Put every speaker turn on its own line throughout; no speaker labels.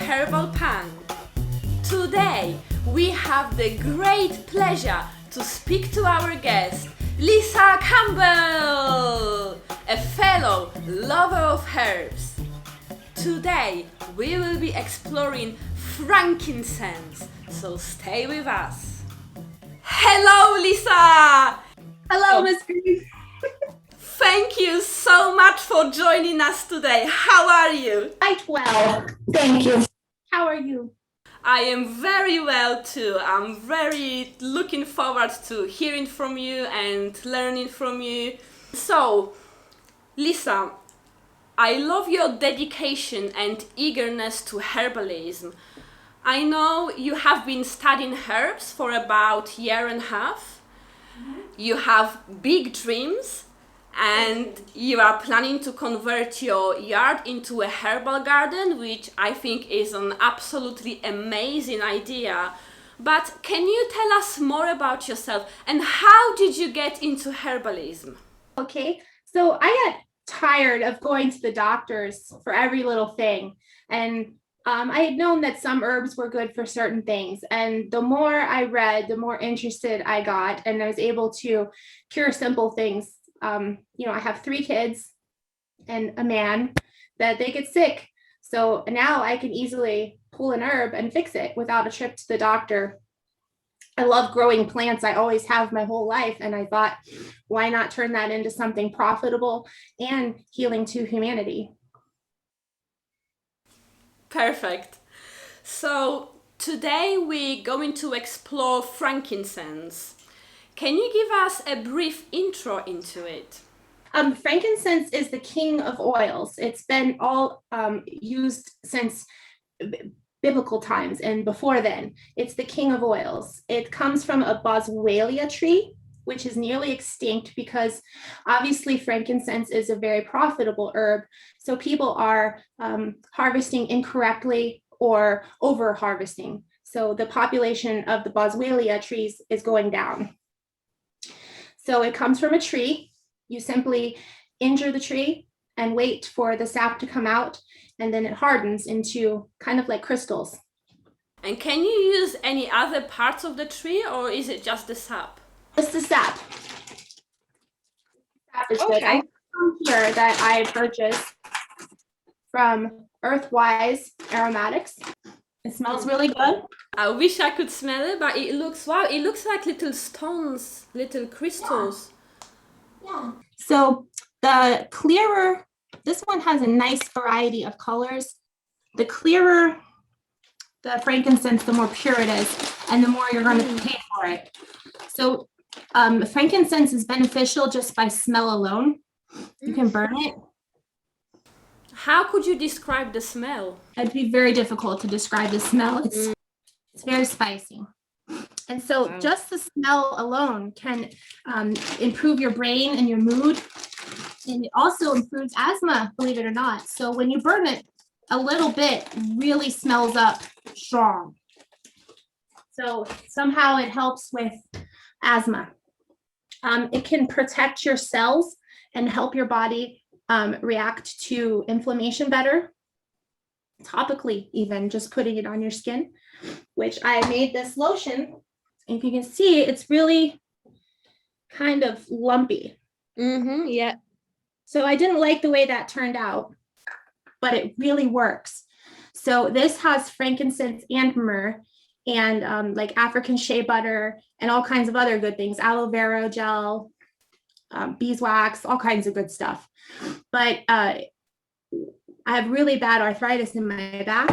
Herbal Punk. Today we have the great pleasure to speak to our guest, Lisa Campbell, a fellow lover of herbs. Today we will be exploring frankincense, so stay with us. Hello, Lisa!
Hello, Miss Green.
Thank you so much for joining us today. How are you?
Quite well, thank you. How are you?
I am very well too. I'm very looking forward to hearing from you and learning from you. So, Lisa, I love your dedication and eagerness to herbalism. I know you have been studying herbs for about a year and a half. You have big dreams and you are planning to convert your yard into a herbal garden, which I think is an absolutely amazing idea. But can you tell us more about yourself and how did you get into herbalism?
Okay, so I got tired of going to the doctors for every little thing. And I had known that some herbs were good for certain things. And the more I read, the more interested I got. And I was able to cure simple things. I have 3 kids and a man that they get sick. So now I can easily pull an herb and fix it without a trip to the doctor. I love growing plants. I always have my whole life. And I thought, why not turn that into something profitable and healing to humanity?
Perfect. So today we're going to explore frankincense. Can you give us a brief intro into it?
Frankincense is the king of oils. It's been all used since biblical times and before then. It's the king of oils. It comes from a boswellia tree, which is nearly extinct because obviously frankincense is a very profitable herb. So people are harvesting incorrectly or over harvesting. So the population of the boswellia trees is going down. So it comes from a tree. You simply injure the tree and wait for the sap to come out, and then it hardens into kind of like crystals.
And can you use any other parts of the tree or is it just the sap?
Just the sap. Sap is good.
Okay.
I have some here that I purchased from Earthwise Aromatics. It smells really good.
I wish I could smell it, but it looks like little stones, little crystals.
Yeah. So the clearer, this one has a nice variety of colors. The clearer the frankincense, the more pure it is, and the more you're going to pay for it. So frankincense is beneficial just by smell alone. You can burn it.
How could you describe the smell?
It'd be very difficult to describe the smell. It's very spicy. And so just the smell alone can improve your brain and your mood. And it also improves asthma, believe it or not. So when you burn it, a little bit really smells up strong. So somehow it helps with asthma. It can protect your cells and help your body react to inflammation better. Topically, even just putting it on your skin, which I made this lotion. If you can see, it's really kind of lumpy.
Yeah.
So I didn't like the way that turned out, but it really works. So this has frankincense and myrrh and like African shea butter and all kinds of other good things, aloe vera gel, beeswax, all kinds of good stuff. But I have really bad arthritis in my back.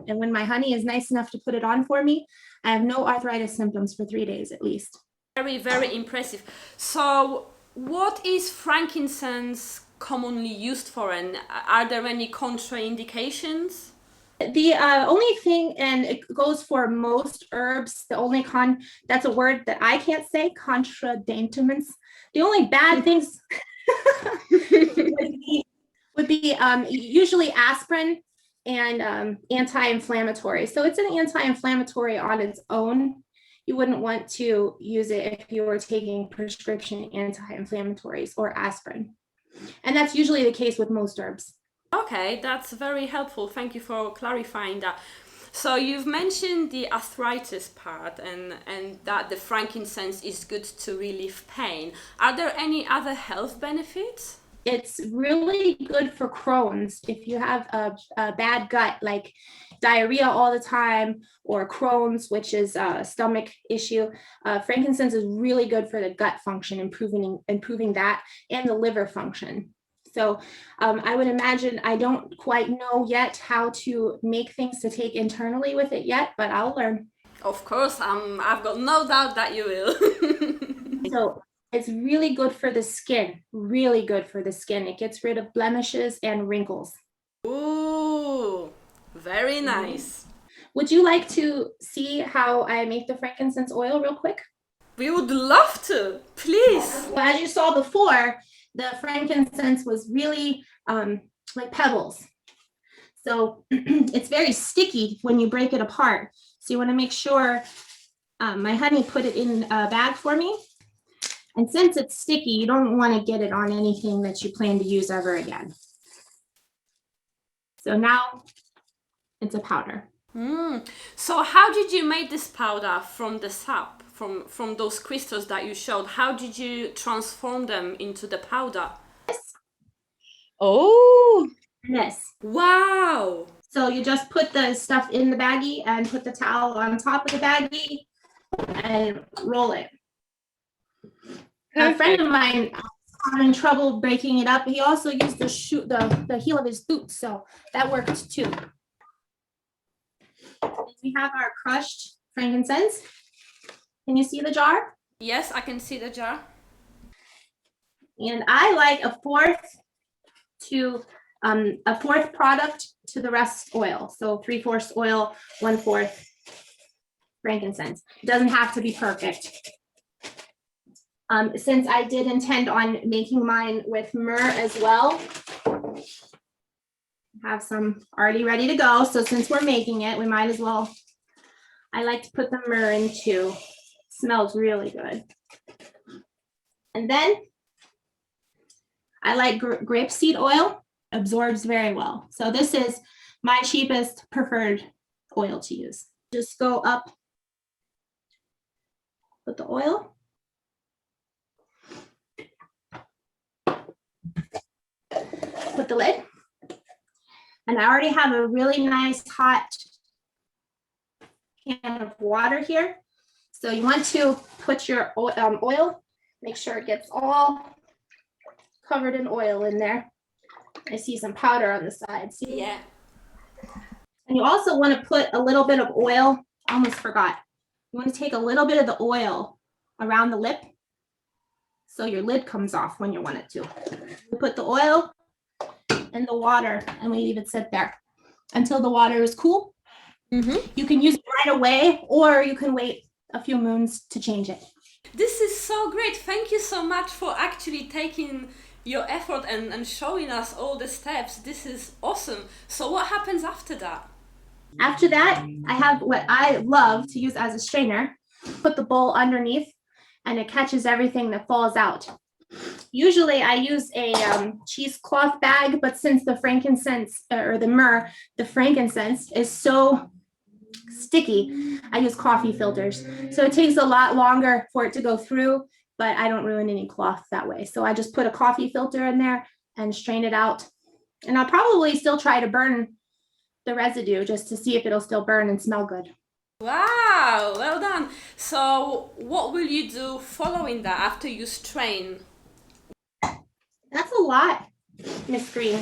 And when my honey is nice enough to put it on for me, I have no arthritis symptoms for 3 days at least.
Very, very impressive. So what is frankincense commonly used for and are there any contraindications?
The only thing, and it goes for most herbs, the only that's a word that I can't say, contraindications. The only bad things would be usually aspirin and anti-inflammatory. So it's an anti-inflammatory on its own. You wouldn't want to use it if you were taking prescription anti-inflammatories or aspirin. And that's usually the case with most herbs.
Okay, that's very helpful. Thank you for clarifying that. So you've mentioned the arthritis part and that the frankincense is good to relieve pain. Are there any other health benefits?
It's really good for Crohn's. If you have a bad gut, like diarrhea all the time, or Crohn's, which is a stomach issue, frankincense is really good for the gut function, improving that, and the liver function. So I would imagine, I don't quite know yet how to make things to take internally with it yet, but I'll learn.
Of course, I've got no doubt that you will.
So it's really good for the skin, really good for the skin. It gets rid of blemishes and wrinkles.
Ooh, very nice.
Would you like to see how I make the frankincense oil real quick?
We would love to, please.
Well, as you saw before, the frankincense was really like pebbles. So it's very sticky when you break it apart. So you want to make sure, my honey put it in a bag for me. And since it's sticky, you don't want to get it on anything that you plan to use ever again. So now it's a powder.
So how did you make this powder from the sap, from those crystals that you showed? How did you transform them into the powder? Oh,
Yes.
wow.
So you just put the stuff in the baggie and put the towel on top of the baggie and roll it. A friend of mine having trouble breaking it up. He also used the heel of his boot, so that worked too. We have our crushed frankincense. Can you see the jar?
Yes, I can see the jar.
And I like a fourth product to the rest oil. So 3/4 oil, 1/4 frankincense. It doesn't have to be perfect. Since I did intend on making mine with myrrh as well, have some already ready to go. So since we're making it, we might as well. I like to put the myrrh in too. Smells really good. And then I like grapeseed oil, absorbs very well. So this is my cheapest preferred oil to use. Just go up with the oil. Put the lid. And I already have a really nice hot can of water here. So you want to put your oil, make sure it gets all covered in oil in there. I see some powder on the side. See?
Yeah.
And you also want to put a little bit of oil, almost forgot. You want to take a little bit of the oil around the lip so your lid comes off when you want it to. You put the oil in the water and we leave it sit there until the water is cool. You can use it right away, or you can wait a few moons to change it.
This is so great. Thank you so much for actually taking your effort and showing us all the steps. This is awesome. So what happens after that?
After that, I have what I love to use as a strainer. Put the bowl underneath and it catches everything that falls out. Usually I use a cheesecloth bag, but since the frankincense or the myrrh, the frankincense is so sticky, I use coffee filters. So it takes a lot longer for it to go through, but I don't ruin any cloth that way. So I just put a coffee filter in there and strain it out. And I'll probably still try to burn the residue just to see if it'll still burn and smell good.
Wow, well done. So what will you do following that after you strain?
That's a lot, Miss Green.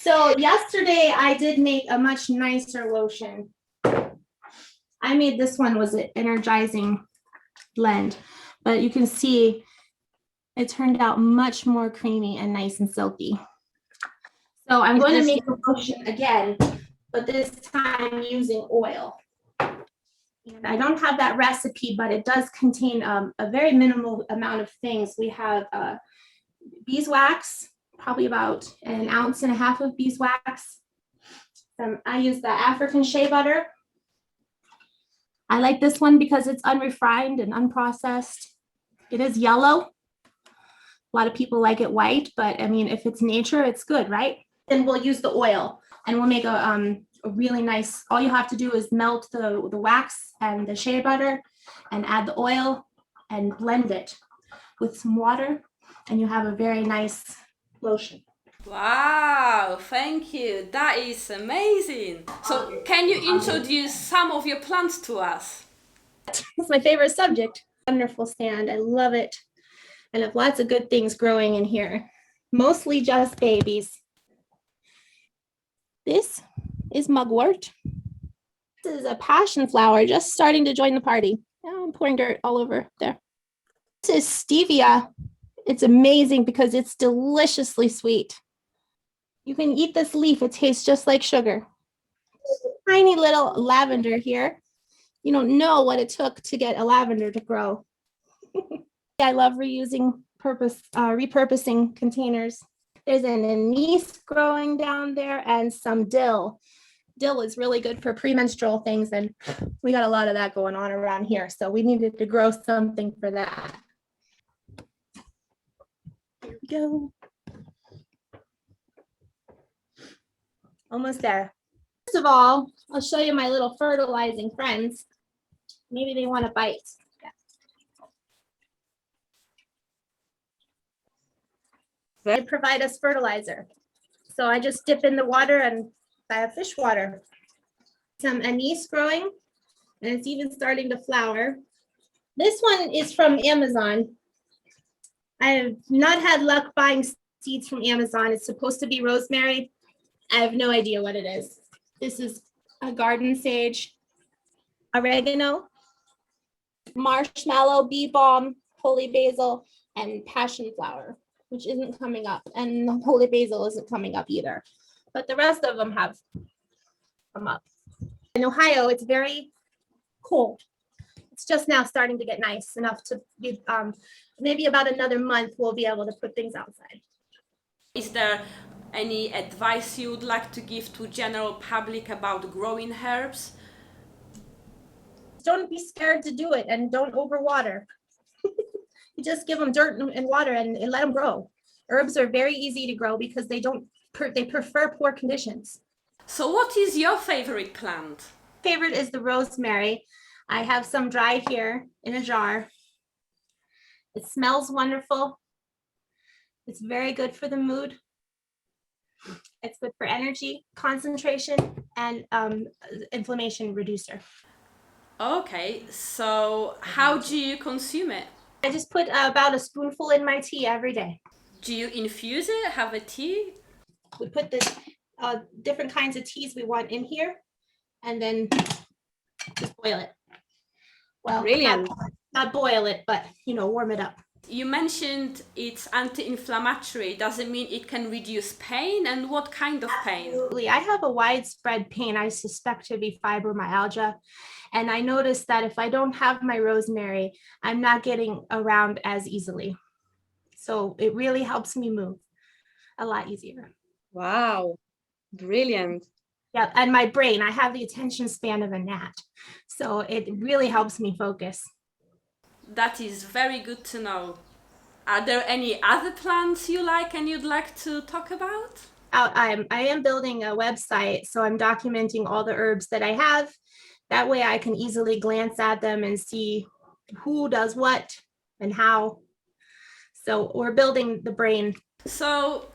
So yesterday I did make a much nicer lotion. I made this one was an energizing blend, but you can see it turned out much more creamy and nice and silky. So I'm going to make the lotion again, but this time using oil. And I don't have that recipe, but it does contain a very minimal amount of things. We have beeswax, probably about 1.5 ounces of beeswax. I use the African shea butter. I like this one because it's unrefined and unprocessed. It is yellow, A lot of people like it white, but I mean, if it's nature, it's good, right? Then we'll use the oil and we'll make a really nice, all you have to do is melt the wax and the shea butter and add the oil and blend it with some water, and you have a very nice lotion.
Wow, thank you. That is amazing. So, can you introduce some of your plants to us?
It's my favorite subject. Wonderful stand. I love it. And have lots of good things growing in here. Mostly just babies. This is mugwort. This is a passion flower just starting to join the party. Oh, I'm pouring dirt all over there. This is stevia. It's amazing because it's deliciously sweet. You can eat this leaf. It tastes just like sugar. Tiny little lavender here. You don't know what it took to get a lavender to grow. I love repurposing containers. There's an anise growing down there and some dill. Dill is really good for premenstrual things, and we got a lot of that going on around here, so we needed to grow something for that. Here we go. Almost there. First of all, I'll show you my little fertilizing friends. Maybe they want to bite. They provide us fertilizer. So I just dip in the water and I have fish water. Some anise growing, and it's even starting to flower. This one is from Amazon. I have not had luck buying seeds from Amazon. It's supposed to be rosemary. I have no idea what it is. This is a garden sage, oregano, marshmallow, bee balm, holy basil, and passion flower, which isn't coming up, and holy basil isn't coming up either. But the rest of them have come up. In Ohio, it's very cold. It's just now starting to get nice enough to be, maybe about another month, we'll be able to put things outside.
Is there any advice you would like to give to general public about growing herbs?
Don't be scared to do it, and don't overwater. You just give them dirt and water and let them grow. Herbs are very easy to grow because they prefer poor conditions.
So what is your favorite plant?
Favorite is the rosemary. I have some dry here in a jar. It smells wonderful. It's very good for the mood. It's good for energy, concentration, and inflammation reducer.
Okay, so how do you consume it?
I just put about a spoonful in my tea every day.
Do you infuse it, have a tea?
We put the different kinds of teas we want in here, and then just boil it. Well,
brilliant.
Not boil it, but warm it up.
You mentioned it's anti-inflammatory. Does it mean it can reduce pain, and what kind of pain?
Absolutely. I have a widespread pain I suspect to be fibromyalgia. And I noticed that if I don't have my rosemary, I'm not getting around as easily. So it really helps me move a lot easier.
Wow, brilliant.
Yeah, and my brain, I have the attention span of a gnat. So it really helps me focus.
That is very good to know. Are there any other plants you like and you'd like to talk about?
I am building a website, so I'm documenting all the herbs that I have. That way I can easily glance at them and see who does what and how. So we're building the brain.
So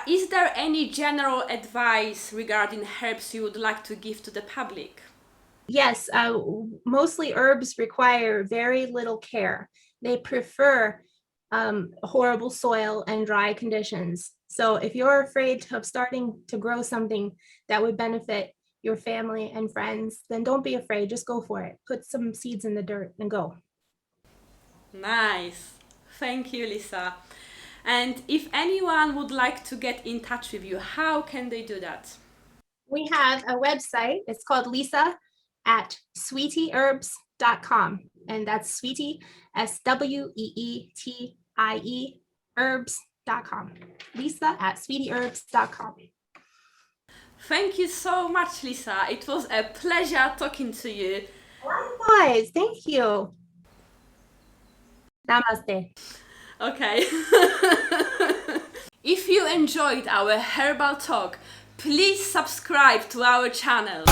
is there any general advice regarding herbs you would like to give to the public?
Yes, mostly herbs require very little care. They prefer horrible soil and dry conditions. So if you're afraid of starting to grow something that would benefit your family and friends, then don't be afraid, just go for it. Put some seeds in the dirt and go.
Nice. Thank you, Lisa. And if anyone would like to get in touch with you, how can they do that?
We have a website. It's called lisa@sweetieherbs.com. And that's sweetie, SWEETIE, herbs.com. lisa@sweetieherbs.com.
Thank you so much, Lisa. It was a pleasure talking to you.
Likewise. Thank you. Namaste.
Okay. If you enjoyed our herbal talk, please subscribe to our channel.